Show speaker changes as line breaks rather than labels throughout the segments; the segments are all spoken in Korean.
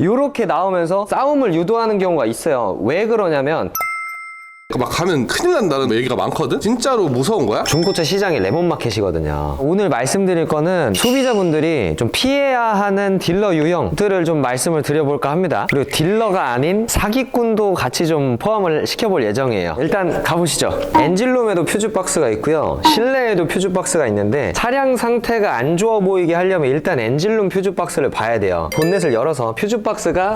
요렇게 나오면서 싸움을 유도하는 경우가 있어요. 왜 그러냐면
막 가면 큰일 난다는 얘기가 많거든? 진짜로 무서운 거야?
중고차 시장이 레몬마켓이거든요. 오늘 말씀드릴 거는 소비자분들이 좀 피해야 하는 딜러 유형들을 좀 말씀을 드려볼까 합니다. 그리고 딜러가 아닌 사기꾼도 같이 좀 포함을 시켜볼 예정이에요. 일단 가보시죠. 엔진룸에도 퓨즈박스가 있고요. 실내에도 퓨즈박스가 있는데 차량 상태가 안 좋아 보이게 하려면 일단 엔진룸 퓨즈박스를 봐야 돼요. 본넷을 열어서 퓨즈박스가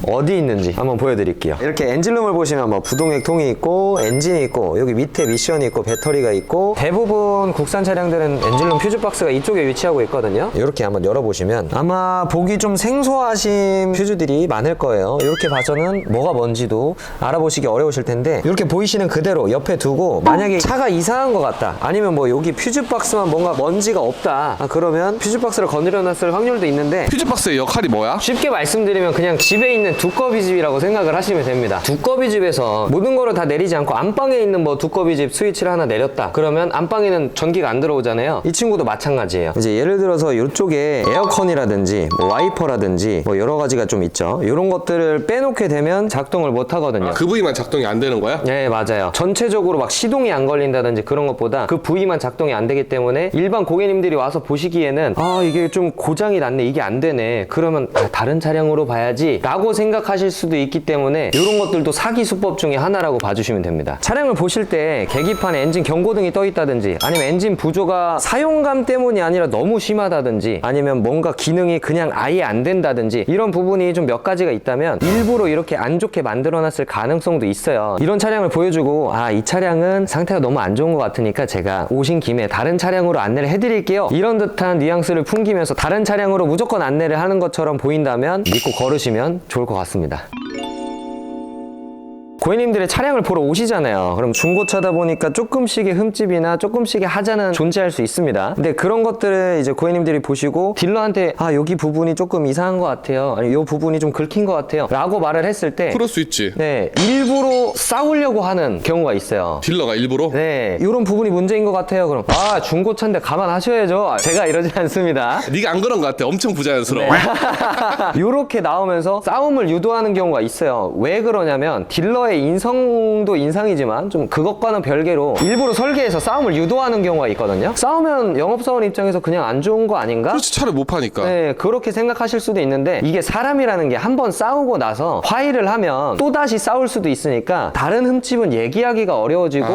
어디 있는지 한번 보여드릴게요. 이렇게 엔진룸을 보시면 뭐 부동액 통이 있고 엔진이 있고 여기 밑에 미션이 있고 배터리가 있고 대부분 국산 차량들은 엔진룸 퓨즈박스가 이쪽에 위치하고 있거든요. 이렇게 한번 열어보시면 아마 보기 좀 생소하신 퓨즈들이 많을 거예요. 이렇게 봐서는 뭐가 뭔지도 알아보시기 어려우실 텐데 이렇게 보이시는 그대로 옆에 두고 만약에 차가 이상한 것 같다 아니면 뭐 여기 퓨즈박스만 뭔가 먼지가 없다 그러면 퓨즈박스를 건드려 놨을 확률도 있는데
퓨즈박스의 역할이 뭐야?
쉽게 말씀드리면 그냥 집에 있는 두꺼비 집이라고 생각을 하시면 됩니다. 두꺼비 집에서 모든 거를 다 내리지 않고 안방에 있는 뭐 두꺼비 집 스위치를 하나 내렸다 그러면 안방에는 전기가 안 들어오잖아요. 이 친구도 마찬가지예요. 이제 예를 들어서 이쪽에 에어컨이라든지 뭐 와이퍼라든지 뭐 여러 가지가 좀 있죠. 이런 것들을 빼놓게 되면 작동을 못 하거든요.
그 부위만 작동이 안 되는 거야?
네, 맞아요. 전체적으로 막 시동이 안 걸린다든지 그런 것보다 그 부위만 작동이 안 되기 때문에 일반 고객님들이 와서 보시기에는 아 이게 좀 고장이 났네 이게 안 되네 그러면 다른 차량으로 봐야지 라고 생각하실 수도 있기 때문에 이런 것들도 사기 수법 중에 하나라고 봐주시면 됩니다. 차량을 보실 때 계기판에 엔진 경고등이 떠 있다든지 아니면 엔진 부조가 사용감 때문이 아니라 너무 심하다든지 아니면 뭔가 기능이 그냥 아예 안 된다든지 이런 부분이 좀 몇 가지가 있다면 일부러 이렇게 안 좋게 만들어 놨을 가능성도 있어요. 이런 차량을 보여주고 아 이 차량은 상태가 너무 안 좋은 것 같으니까 제가 오신 김에 다른 차량으로 안내를 해드릴게요 이런 듯한 뉘앙스를 풍기면서 다른 차량으로 무조건 안내를 하는 것처럼 보인다면 믿고 걸으시면 좋을 것 같습니다. 고객님들의 차량을 보러 오시잖아요. 그럼 중고차다 보니까 조금씩의 흠집이나 조금씩의 하자는 존재할 수 있습니다. 근데 그런 것들을 이제 고객님들이 보시고 딜러한테 아 여기 부분이 조금 이상한 것 같아요. 아니 이 부분이 좀 긁힌 것 같아요. 라고 말을 했을 때
그럴 수 있지.
네, 일부러 싸우려고 하는 경우가 있어요.
딜러가 일부러?
네, 이런 부분이 문제인 것 같아요. 그럼 아 중고차인데 감안하셔야죠. 제가 이러지 않습니다.
네가 안 그런 것 같아. 엄청 부자연스러워.
이렇게 나오면서 싸움을 유도하는 경우가 있어요. 왜 그러냐면 딜러의 인성도 인상이지만 좀 그것과는 별개로 일부러 설계해서 싸움을 유도하는 경우가 있거든요. 싸우면 영업사원 입장에서 그냥 안 좋은 거 아닌가?
그렇지, 차를 못 파니까.
네, 그렇게 생각하실 수도 있는데 이게 사람이라는 게 한 번 싸우고 나서 화해를 하면 또다시 싸울 수도 있으니까 다른 흠집은 얘기하기가 어려워지고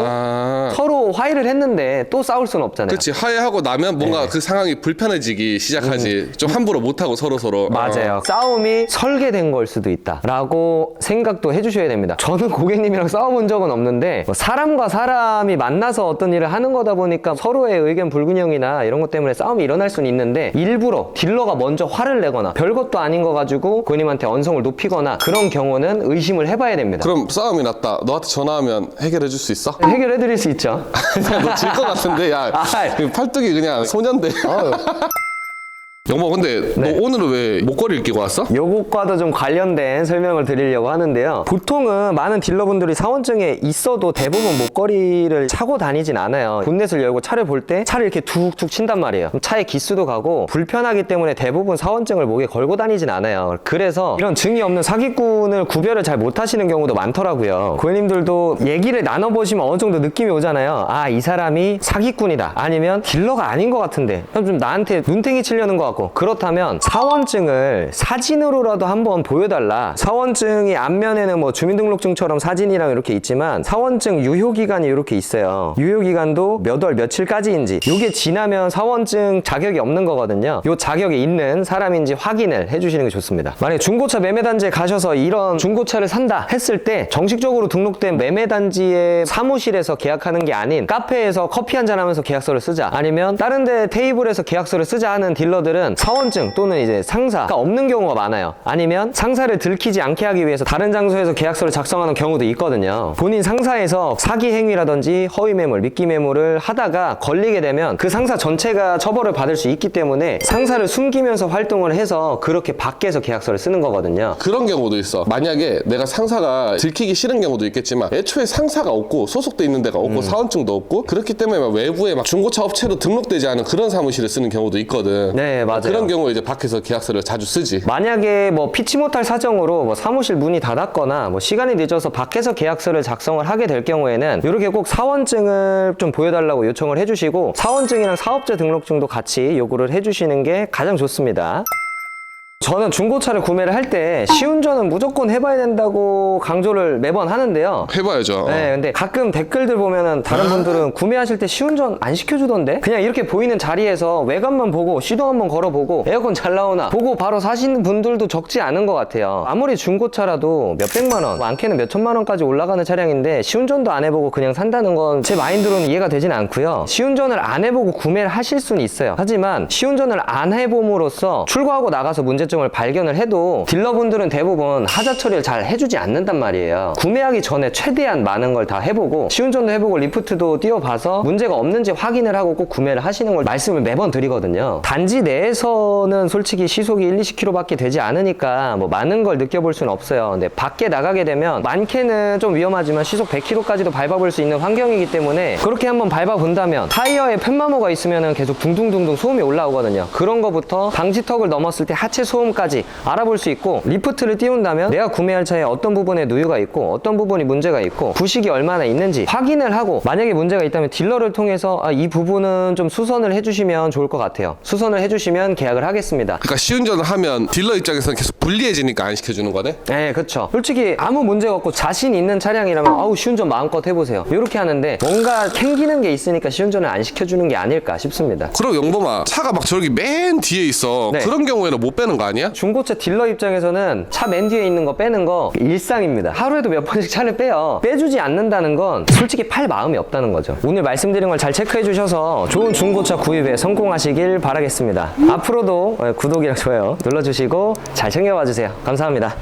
서로 화해를 했는데 또 싸울 수는 없잖아요.
그렇지, 화해하고 나면 뭔가
네.
그 상황이 불편해지기 시작하지. 좀 함부로 못하고 서로.
맞아요. 싸움이 설계된 걸 수도 있다 라고 생각도 해주셔야 됩니다. 저는 고객님이랑 싸워본 적은 없는데 뭐 사람과 사람이 만나서 어떤 일을 하는 거다 보니까 서로의 의견 불균형이나 이런 것 때문에 싸움이 일어날 수는 있는데 일부러 딜러가 먼저 화를 내거나 별것도 아닌 거 가지고 고객님한테 언성을 높이거나 그런 경우는 의심을 해봐야 됩니다.
그럼 싸움이 났다. 너한테 전화하면 해결해 줄 수 있어?
해결해드릴 수 있죠.
너 질 것 같은데. 야, 팔뚝이 그냥 소년데. 여보, 근데
네.
너 오늘은 왜 목걸이를 끼고 왔어?
요것과도 좀 관련된 설명을 드리려고 하는데요. 보통은 많은 딜러분들이 사원증에 있어도 대부분 목걸이를 차고 다니진 않아요. 본넷을 열고 차를 볼 때 차를 이렇게 툭툭 친단 말이에요. 차에 기수도 가고 불편하기 때문에 대부분 사원증을 목에 걸고 다니진 않아요. 그래서 이런 증이 없는 사기꾼을 구별을 잘 못하시는 경우도 많더라고요. 고객님들도 얘기를 나눠보시면 어느 정도 느낌이 오잖아요. 아, 이 사람이 사기꾼이다. 아니면 딜러가 아닌 것 같은데 좀 나한테 눈탱이 치려는 것 같고 그렇다면 사원증을 사진으로라도 한번 보여달라. 사원증이 앞면에는 뭐 주민등록증처럼 사진이랑 이렇게 있지만 사원증 유효기간이 이렇게 있어요. 유효기간도 몇 월 며칠까지인지 요게 지나면 사원증 자격이 없는 거거든요. 요 자격이 있는 사람인지 확인을 해주시는 게 좋습니다. 만약에 중고차 매매단지에 가셔서 이런 중고차를 산다 했을 때 정식적으로 등록된 매매단지의 사무실에서 계약하는 게 아닌 카페에서 커피 한잔 하면서 계약서를 쓰자 아니면 다른 데 테이블에서 계약서를 쓰자 하는 딜러들은 사원증 또는 이제 상사가 없는 경우가 많아요. 아니면 상사를 들키지 않게 하기 위해서 다른 장소에서 계약서를 작성하는 경우도 있거든요. 본인 상사에서 사기 행위라든지 허위 매물, 미끼 매물을 하다가 걸리게 되면 그 상사 전체가 처벌을 받을 수 있기 때문에 상사를 숨기면서 활동을 해서 그렇게 밖에서 계약서를 쓰는 거거든요.
그런 경우도 있어. 만약에 내가 상사가 들키기 싫은 경우도 있겠지만 애초에 상사가 없고 소속돼 있는 데가 없고 사원증도 없고 그렇기 때문에 막 외부에 막 중고차 업체로 등록되지 않은 그런 사무실을 쓰는 경우도 있거든.
네, 맞아요.
그런 경우에 이제 밖에서 계약서를 자주 쓰지.
만약에 뭐 피치 못할 사정으로 뭐 사무실 문이 닫았거나 뭐 시간이 늦어서 밖에서 계약서를 작성을 하게 될 경우에는 이렇게 꼭 사원증을 좀 보여달라고 요청을 해주시고 사원증이랑 사업자 등록증도 같이 요구를 해주시는 게 가장 좋습니다. 저는 중고차를 구매를 할 때 시운전은 무조건 해봐야 된다고 강조를 매번 하는데요.
해봐야죠.
네, 근데 가끔 댓글들 보면은 다른 분들은 구매하실 때 시운전 안 시켜주던데? 그냥 이렇게 보이는 자리에서 외관만 보고 시동 한번 걸어보고 에어컨 잘 나오나 보고 바로 사시는 분들도 적지 않은 것 같아요. 아무리 중고차라도 몇백만 원, 많게는 몇천만 원까지 올라가는 차량인데 시운전도 안 해보고 그냥 산다는 건 제 마인드로는 이해가 되진 않고요. 시운전을 안 해보고 구매를 하실 수는 있어요. 하지만 시운전을 안 해봄으로써 출고하고 나가서 문제점을 발견을 해도 딜러분들은 대부분 하자 처리를 잘 해주지 않는단 말이에요. 구매하기 전에 최대한 많은 걸 다 해보고 시운전도 해보고 리프트도 띄워봐서 문제가 없는지 확인을 하고 꼭 구매를 하시는 걸 말씀을 매번 드리거든요. 단지 내에서는 솔직히 시속이 1, 20km밖에 되지 않으니까 뭐 많은 걸 느껴볼 수는 없어요. 근데 밖에 나가게 되면 많게는 좀 위험하지만 시속 100km까지도 밟아볼 수 있는 환경이기 때문에 그렇게 한번 밟아본다면 타이어에 팻마모가 있으면 계속 둥둥둥둥 소음이 올라오거든요. 그런 거부터 방지턱을 넘었을 때 하체 소음까지 알아볼 수 있고 리프트를 띄운다면 내가 구매할 차에 어떤 부분에 누유가 있고 어떤 부분이 문제가 있고 부식이 얼마나 있는지 확인을 하고 만약에 문제가 있다면 딜러를 통해서 이 부분은 좀 수선을 해주시면 좋을 것 같아요. 수선을 해주시면 계약을 하겠습니다.
그러니까 시운전을 하면 딜러 입장에서는 계속 불리해지니까 안 시켜주는 거네?
네, 그렇죠. 솔직히 아무 문제가 없고 자신 있는 차량이라면 아우 시운전 마음껏 해보세요. 이렇게 하는데 뭔가 캥기는 게 있으니까 시운전을 안 시켜주는 게 아닐까 싶습니다.
그럼 영범아, 차가 막 저기 맨 뒤에 있어.
네.
그런 경우에는 못 빼는 거 아니야?
중고차 딜러 입장에서는 차 맨 뒤에 있는 거 빼는 거 일상입니다. 하루에도 몇 번씩 차를 빼요. 빼주지 않는다는 건 솔직히 팔 마음이 없다는 거죠. 오늘 말씀드린 걸 잘 체크해 주셔서 좋은 중고차 구입에 성공하시길 바라겠습니다. 앞으로도 구독이랑 좋아요 눌러주시고 잘 챙겨봐 주세요. 감사합니다.